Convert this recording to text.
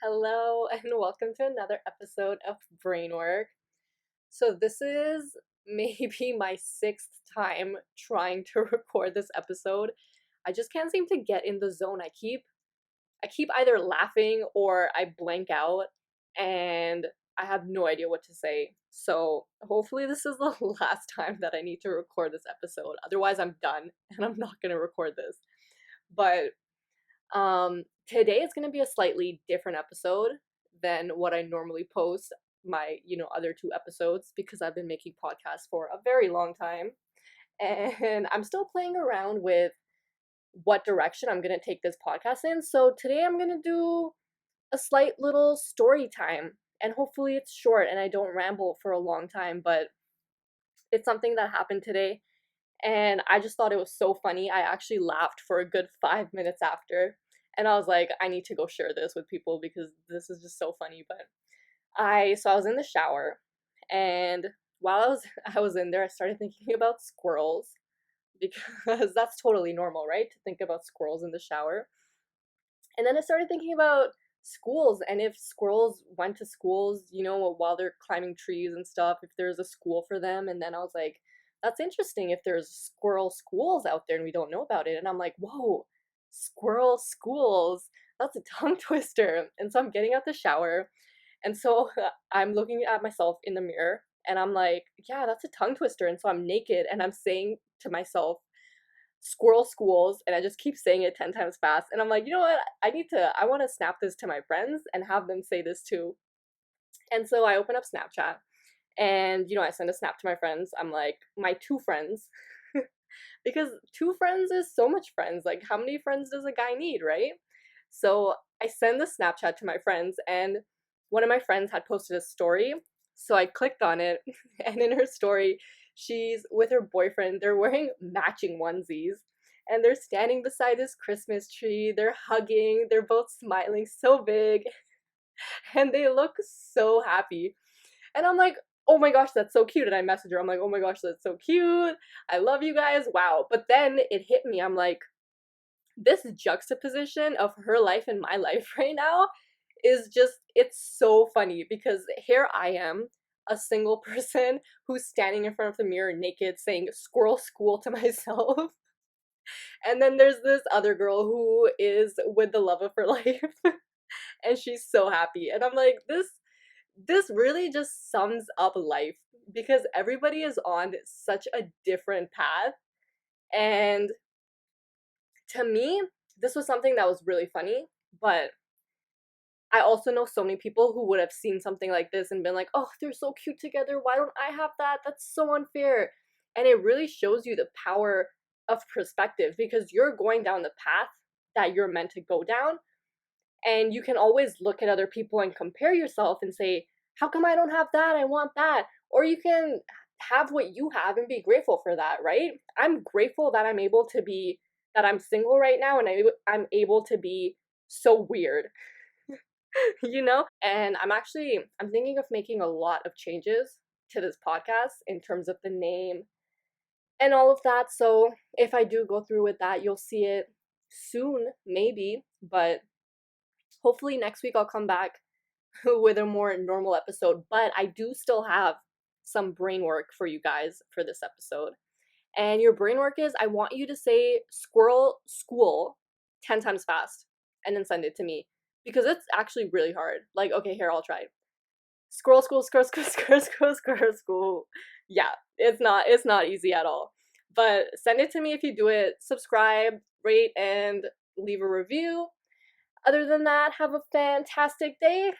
Hello, and welcome to another episode of Brainwork. So, this is maybe my sixth time trying to record this episode. I just can't seem to get in the zone. I keep either laughing or I blank out and I have no idea what to say. So, hopefully this is the last time that I need to record this episode. Otherwise, I'm done and I'm not going to record this. But today is going to be a slightly different episode than what I normally post my, other two episodes because I've been making podcasts for a very long time. And I'm still playing around with what direction I'm going to take this podcast in. So today I'm going to do a slight little story time. And hopefully it's short and I don't ramble for a long time, but it's something that happened today. And I just thought it was so funny. I actually laughed for a good 5 minutes after. And I was like, I need to go share this with people because this is just so funny. But I was in the shower, and while I was in there, I started thinking about squirrels because that's totally normal, right? To think about squirrels in the shower. And then I started thinking about schools and if squirrels went to schools, while they're climbing trees and stuff, if there's a school for them. And then I was like, that's interesting if there's squirrel schools out there and we don't know about it. And I'm like, whoa, squirrel schools. That's a tongue twister. And so I'm getting out the shower. And so I'm looking at myself in the mirror and I'm like, yeah, that's a tongue twister. And so I'm naked and I'm saying to myself, Squirrel Schools, and I just keep saying it 10 times fast. And I'm like, you know what? I want to snap this to my friends and have them say this too. And so I open up Snapchat and, I send a snap to my friends. I'm like, my two friends, because two friends is so much friends. Like, how many friends does a guy need, right? So I send the Snapchat to my friends, and one of my friends had posted a story. So I clicked on it, and in her story, she's with her boyfriend. They're wearing matching onesies, and they're standing beside this Christmas tree. They're hugging. They're both smiling so big, and they look so happy. And I'm like, oh my gosh, that's so cute. And I message her. I'm like, oh my gosh, that's so cute. I love you guys. Wow. But then it hit me. I'm like, this juxtaposition of her life and my life right now is just, it's so funny because here I am, a single person who's standing in front of the mirror naked saying squirrel school to myself. And then there's this other girl who is with the love of her life and she's so happy. And I'm like, this really just sums up life because everybody is on such a different path. And to me, this was something that was really funny, but I also know so many people who would have seen something like this and been like, oh, they're so cute together. Why don't I have that? That's so unfair. And it really shows you the power of perspective because you're going down the path that you're meant to go down. And you can always look at other people and compare yourself and say, how come I don't have that? I want that. Or you can have what you have and be grateful for that, right? I'm grateful that that I'm single right now and I'm able to be so weird. And I'm thinking of making a lot of changes to this podcast in terms of the name and all of that. So if I do go through with that, you'll see it soon, maybe, but hopefully next week I'll come back with a more normal episode. But I do still have some brain work for you guys for this episode. And your brain work is I want you to say squirrel school 10 times fast and then send it to me because it's actually really hard. Like, okay, here, I'll try. Squirrel school, squirrel school, squirrel school, squirrel school. Yeah, it's not easy at all. But send it to me if you do it. Subscribe, rate, and leave a review. Other than that, have a fantastic day.